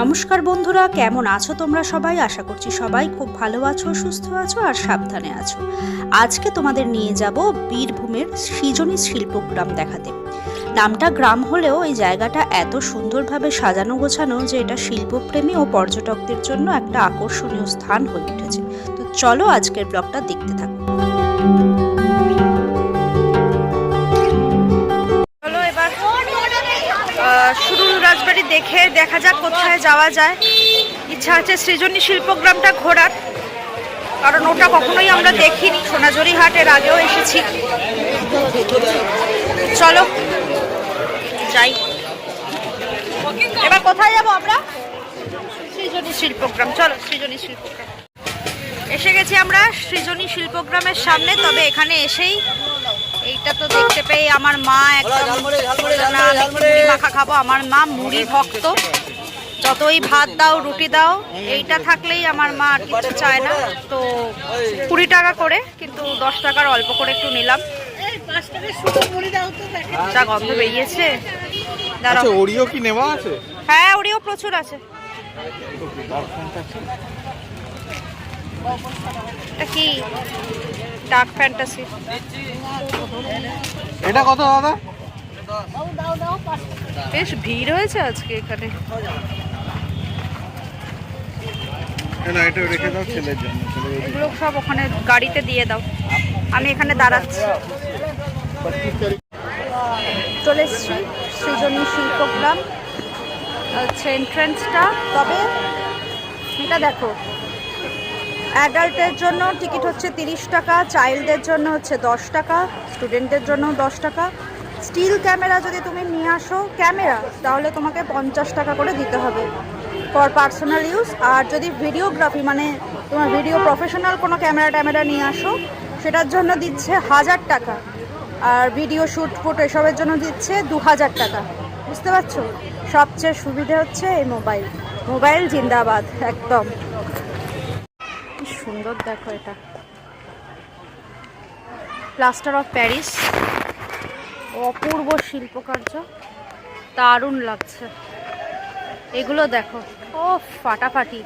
নমস্কার বন্ধুরা, কেমন আছো তোমরা সবাই? আশা করছি সবাই খুব ভালো আছো, সুস্থ আছো আর সাবধানে আছো। আজকে তোমাদের নিয়ে যাব বীরভূমের সৃজনী শিল্পগ্রাম দেখাতে। নামটা গ্রাম হলেও এই জায়গাটা এত সুন্দরভাবে সাজানো গোছানো যে এটা শিল্পপ্রেমী ও পর্যটকদের জন্য একটা আকর্ষণীয় স্থান হয়ে উঠেছে। তো চলো আজকের ব্লগটা দেখতে থাকো। শুরু রাজবাড়ি দেখে দেখা যাক কোথায় যাওয়া যায়। ইচ্ছা আছে সৃজনী শিল্পগ্রামটা ঘোরার, কারণ ওটা কখনোই আমরা দেখিনি। সোনাঝুরি হাটের আগেও এসেছি। চলো যাই। এবার কোথায় যাবো আমরা? সৃজনী শিল্পগ্রাম। চলো সৃজনী শিল্পগ্রাম। এসে গেছি আমরা সৃজনী শিল্পগ্রামের সামনে। তবে এখানে এসেই এইটা তো দেখতে পেয়ে আমার মা একদম মুড়ি মাখা খাবো। আমার মা মুড়ি ভক্ত। যতই ভাত দাও রুটি দাও, এইটা থাকলেই আমার মা আর কিছু চায় না। তো 20 টাকা করে, কিন্তু 10 টাকার অল্প করে একটু নিলাম। যা গন্ধ বেরিয়েছে। ওরিও কি নেওয়া আছে? হ্যাঁ, ওরিও প্রচুর আছে। এটা কি? Dark fantasy. এটা কত দাদা? বেশ ভিড় হয়েছে আজকে এখানে। এটা রেখে দাও ছেলের জন্য। এগুলো সব ওখানে গাড়িতে দিয়ে দাও, আমি এখানে দাঁড়াচ্ছি। চলে এসছি সৃজনী শিল্পগ্রাম। হচ্ছে এন্ট্রান্সটা। তবে এটা দেখো, অ্যাডাল্টের জন্য টিকিট হচ্ছে 30 টাকা, চাইল্ডদের জন্য হচ্ছে 10 টাকা, স্টুডেন্টদের জন্য 10 টাকা। স্টিল ক্যামেরা যদি তুমি নিয়ে আসো ক্যামেরা, তাহলে তোমাকে 50 টাকা করে দিতে হবে ফর পার্সোনাল ইউজ। আর যদি ভিডিওগ্রাফি মানে তোমার ভিডিও প্রফেশনাল কোনো ক্যামেরা নিয়ে আসো, সেটার জন্য দিচ্ছে 1000 টাকা। আর ভিডিও শ্যুট ফুট এসবের জন্য দিচ্ছে 2000 টাকা। বুঝতে পারছো? সবচেয়ে সুবিধে হচ্ছে এই মোবাইল জিন্দাবাদ একদম। কি সুন্দর দেখো, এটা প্লাস্টার অফ প্যারিস। অপূর্ব শিল্পকার্য, দারুণ লাগছে। এগুলো দেখো, ও ফাটাফাটি।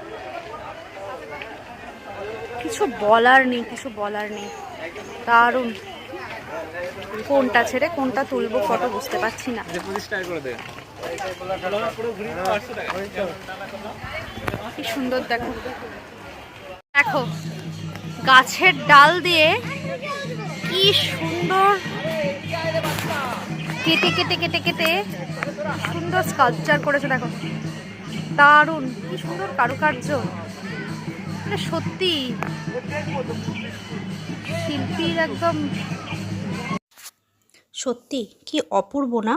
কিছু বলার নেই, দারুণ। কোনটা ছেড়ে কোনটা তুলবো ফটো বুঝতে পারছি না। কি সুন্দর দেখো। দেখো গাছের ডাল দিয়ে কি সুন্দর কেটে সুন্দর স্কাল্পচার করেছে। দেখো দারুণ, কি সুন্দর কারুকার্য। সত্যি শিল্পীর একদম সত্যি কি অপূর্ব না?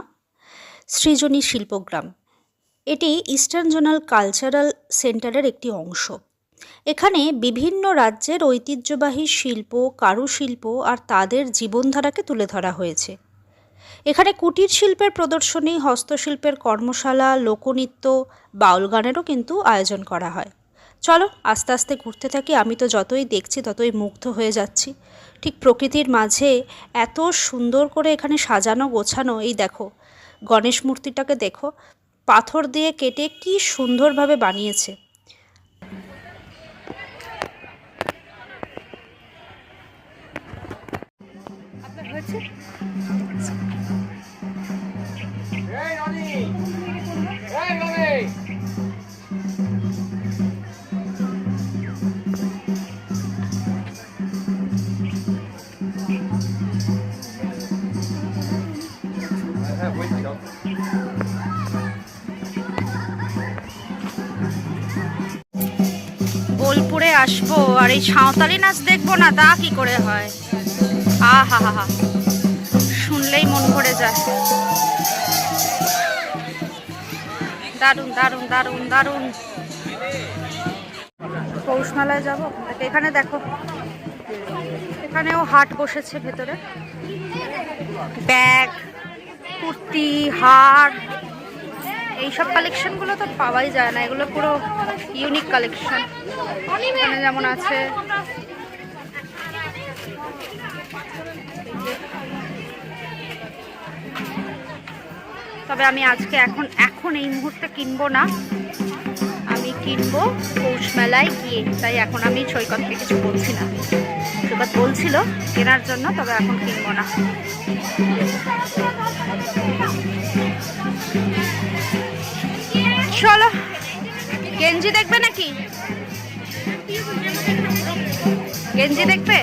সৃজনী শিল্পগ্রাম এটি ইস্টার্ন জোনাল কালচারাল সেন্টারের একটি অংশ। এখানে বিভিন্ন রাজ্যের ঐতিহ্যবাহী শিল্প, কারুশিল্প আর তাদের জীবনধারাকে তুলে ধরা হয়েছে। এখানে কুটির শিল্পের প্রদর্শনী, হস্তশিল্পের কর্মশালা, লোকনৃত্য, বাউল গানেরও কিন্তু আয়োজন করা হয়। চলো আস্তে আস্তে ঘুরতে থাকি। আমি তো যতই দেখছি ততই মুগ্ধ হয়ে যাচ্ছি। ঠিক প্রকৃতির মাঝে এত সুন্দর করে এখানে সাজানো গোছানো। এই দেখো গণেশ মূর্তিটাকে দেখো, পাথর দিয়ে কেটে কি সুন্দরভাবে বানিয়েছে। আপনার হয়েছে? বোলপুরে আসবো আর এই সাঁওতালি নাচ দেখবো না, তা কি করে হয়? আহা হা হা, শুনলেই মন ভরে যায়। দারুণ দারুণ দারুণ দারুণ। পৌষ মেলায় যাবো। এখানে দেখো, এখানেও হাট বসেছে ভেতরে। ব্যাগ, কুর্তি, হার, এইসব কালেকশনগুলো তো পাওয়াই যায় না। এগুলো পুরো ইউনিক কালেকশন। এখানে যেমন আছে তবে আমি আজকে এখন এই মুহূর্তে কিনবো না। কিনবো পৌষ মেলায় গিয়ে, তাই এখন আমি সৈকতকে কিছু বলছি না। সৈকত বলছিল কেনার জন্য, তবে এখন কিনবো না। চলো, গেঞ্জি দেখবে নাকি? গেঞ্জি দেখবে?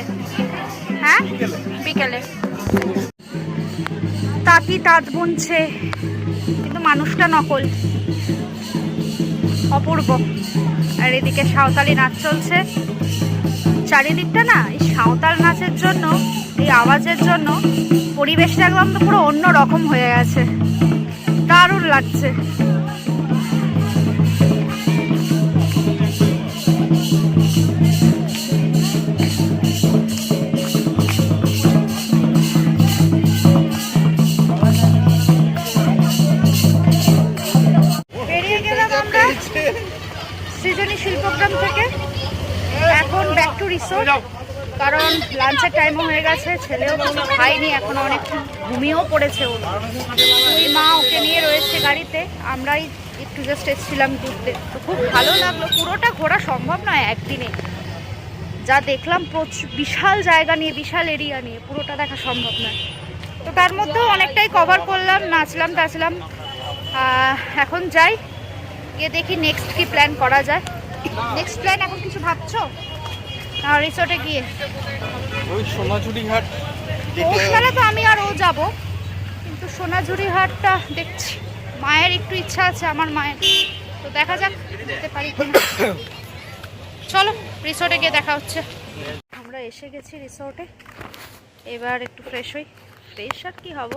হ্যাঁ, বিকেলে। তাঁতি তাঁত বুনছে, কিন্তু মানুষটা নকল, অপূর্ব। আর এদিকে সাঁওতালি নাচ চলছে চারিদিকটা না। এই সাঁওতাল নাচের জন্য, এই আওয়াজের জন্য পরিবেশটা একদম তো পুরো অন্য রকম হয়ে গেছে, দারুণ লাগছে। বেরিয়ে গেলাম আমরা সৃজনী শিল্পগ্রাম থেকে, এখন ব্যাক টু রিসোর্ট, কারণ লাঞ্চের টাইমও হয়ে গেছে। ছেলেও কিছু খায়নি, এখন অনেক ঘুমিয়েও পড়েছে ও। ওই মা ওকে নিয়ে রয়েছে গাড়িতে, আমরাই একটু জাস্ট এসেছিলাম ঘুরতে। তো খুব ভালো লাগলো। পুরোটা ঘোরা সম্ভব নয় একদিনে, যা দেখলাম বিশাল জায়গা নিয়ে, বিশাল এরিয়া নিয়ে, পুরোটা দেখা সম্ভব নয়। তো তার মধ্যেও অনেকটাই কভার করলাম, নাচলাম টাচলাম। এখন যাই, গিয়ে দেখি নেক্সট কি প্ল্যান করা যায়। নেক্সট প্ল্যান এখন কিছু ভাবছো? রিসোর্টে গিয়ে ওই সোনাঝুরি হাট পৌষ মেলা তো আমি আর ও যাব, কিন্তু সোনাঝুরি হাটটা দেখছি। মায়ের একটু ইচ্ছা আছে, আমার মায়ের, তো দেখা যাক যেতে পারি কিনা। চলো রিসোর্টে গিয়ে দেখা হচ্ছে। আমরা এসে গেছি রিসোর্টে, এবার একটু ফ্রেশ হই। ফ্রেশ আর কি হব,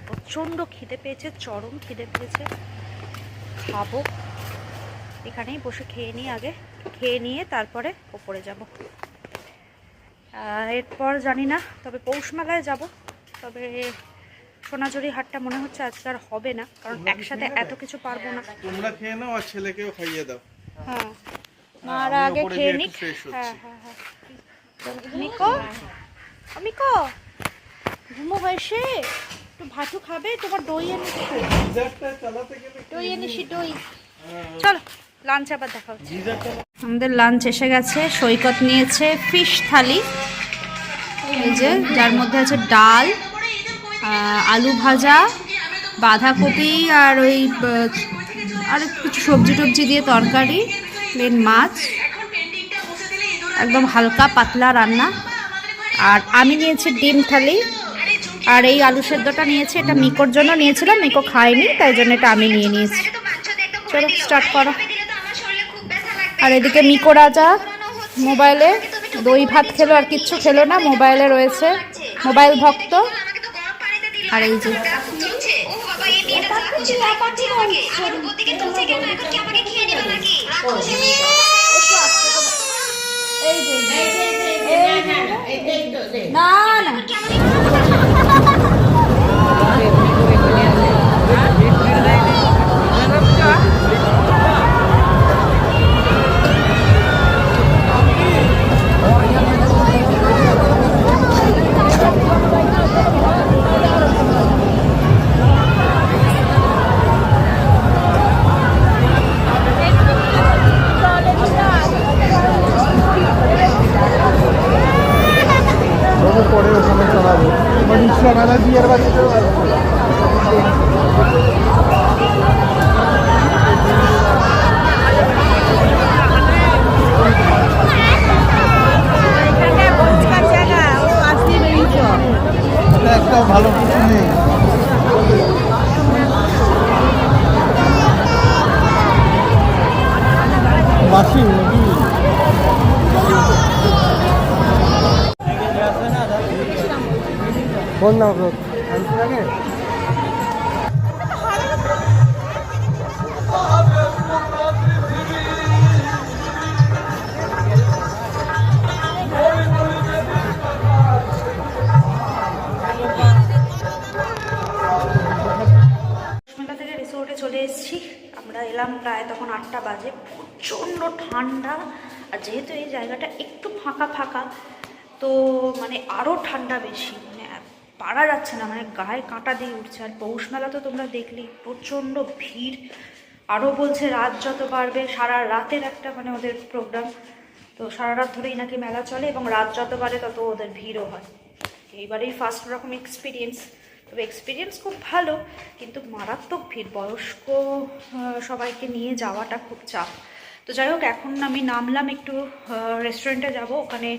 প্রচণ্ড খিদে পেয়েছে, চরম খিদে পেয়েছে। খাবো, এখানেই বসে খেয়ে নিই আগে, খেয়ে নিয়ে তারপরে ওপরে যাব। এরপর জানি না, তবে পৌষ মেলায় যাব। তবে সোনাঝুরি হাটটা মনে হচ্ছে আজকে আর হবে না, কারণ একসাথে এত কিছু পারবো না। তোমরা খেয়ে নাও আর ছেলেকেও খাইয়ে দাও। হ্যাঁ, মারা আগে খেয়ে নিক। হ্যাঁ হ্যাঁ হ্যাঁ। মিকো, মিকো ঘুমো বসে, একটু ভাতু খাবে? তোমার দই এনেছি, দই এনেছি, দই। চলো লাঞ্চ আবার দেখা হচ্ছে। আমাদের লাঞ্চ এসে গেছে। সৈকত নিয়েছে ফিশ থালি, এই যে, যার মধ্যে আছে ডাল, আলু ভাজা, বাঁধাকপি আর ওই আর কিছু সবজি টবজি দিয়ে তরকারি, প্লেন মাছ, একদম হালকা পাতলা রান্না। আর আমি নিয়েছি ডিম থালি, আর এই আলু সেদ্ধটা নিয়েছি, এটা মিকোর জন্য নিয়েছিলাম, মিকো খায়নি, তাই জন্য এটা আমি নিয়ে নিয়েছি। চলো স্টার্ট করো। আর এদিকে মিকো রাজা মোবাইলে দই ভাত খেলো, আর কিচ্ছু খেলো না, মোবাইলে রয়েছে, মোবাইল ভক্ত। আর এই যে না না পরে ওখানে চালাবো, রিক্সা মেলা বিয়ের বাড়িতে। একটা ভালো কিছু নেই। বাসি নাকি ফোন নাও আগে। রিসোর্টে চলে এসেছি আমরা। এলাম প্রায় তখন 8টা বাজে। প্রচণ্ড ঠান্ডা, আর যেহেতু এই জায়গাটা একটু ফাঁকা ফাঁকা, তো মানে আরও ঠান্ডা বেশি, মানে পারা যাচ্ছে না, মানে গায়ে কাঁটা দিয়ে উঠছে। আর পৌষ মেলা তো তোমরা দেখলেই, প্রচণ্ড ভিড়, আরও বলছে রাত যত বাড়বে, সারা রাতের একটা মানে ওদের প্রোগ্রাম, তো সারা রাত ধরেই নাকি মেলা চলে এবং রাত যত বাড়ে তত ওদের ভিড়ও হয়। এইবারেই ফার্স্ট রকম এক্সপিরিয়েন্স, তবে এক্সপিরিয়েন্স খুব ভালো, কিন্তু মারাত্মক ভিড়, বয়স্ক সবাইকে নিয়ে যাওয়াটা খুব চাপ। তো যাই হোক, এখন আমি নামলাম, একটু রেস্টুরেন্টে যাব, ওখানে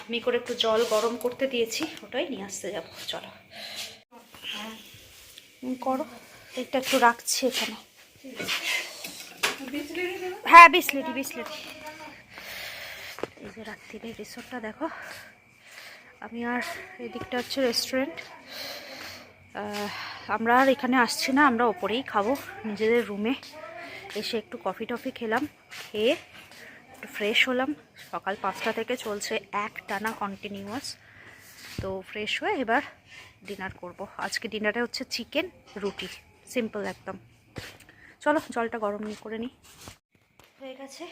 আমি করে একটু জল গরম করতে দিয়েছি, ওটাই নিয়ে আসতে যাব। চলো করো, এটা একটু রাখছি এখানে। হ্যাঁ বিসলেটি। এই যে রাত্রির রিসোর্টটা দেখো, আমি আর এদিকটা হচ্ছে রেস্টুরেন্ট। আমরা আর এখানে আসছি না, আমরা ওপরেই খাবো নিজেদের রুমে। এসে একটু কফি টফি খেলাম, খেয়ে একটু ফ্রেশ হলাম। সকাল 5টা থেকে চলছে এক টানা কন্টিনিউয়াস। তো ফ্রেশ হয়ে এবার ডিনার করব। আজকে ডিনারে হচ্ছে চিকেন, রুটি, সিম্পল একদম। চলো জলটা গরম করে নিই। হয়ে গেছে,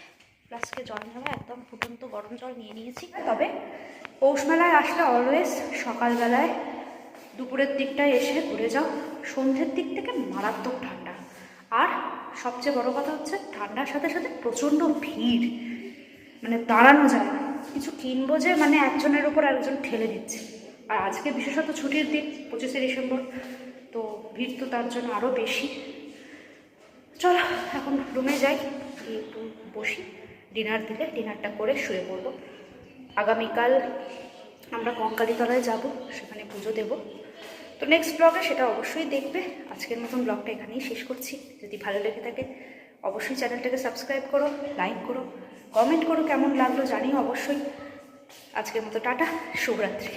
ফ্লাস্কে জল নেওয়া, একদম ফুটন্ত গরম জল নিয়ে নিয়েছি। তবে পৌষ মেলায় আসলে অলওয়েজ সকালবেলায় দুপুরের দিকটায় এসে ঘুরে যাও, সন্ধ্যের দিক থেকে মারাত্মক ঠান্ডা। আর সবচেয়ে বড় কথা হচ্ছে ঠান্ডার সাথে সাথে প্রচণ্ড ভিড়, মানে দাঁড়ানো যায় না। কিছু কিনবো যে মানে একজনের উপর একজন ঠেলে দিচ্ছে। আর আজকে বিশেষত ছুটির দিন, 25শে ডিসেম্বর, তো ভিড় তো তার জন্য আরও বেশি। চলো এখন রুমে যাই, গিয়ে একটু বসি, ডিনার দিলে ডিনারটা করে শুয়ে পড়বো। আগামীকাল আমরা কঙ্কালীতলায় যাব, সেখানে পুজো দেব। তো নেক্সট ব্লগে সেটা অবশ্যই দেখবে। আজকের মতন ব্লগটা এখানেই শেষ করছি। যদি ভালো লেগে থাকে অবশ্যই চ্যানেলটাকে সাবস্ক্রাইব করো, লাইক করো, কমেন্ট করো কেমন লাগলো জানিও অবশ্যই। আজকের মতো টাটা, শুভরাত্রি।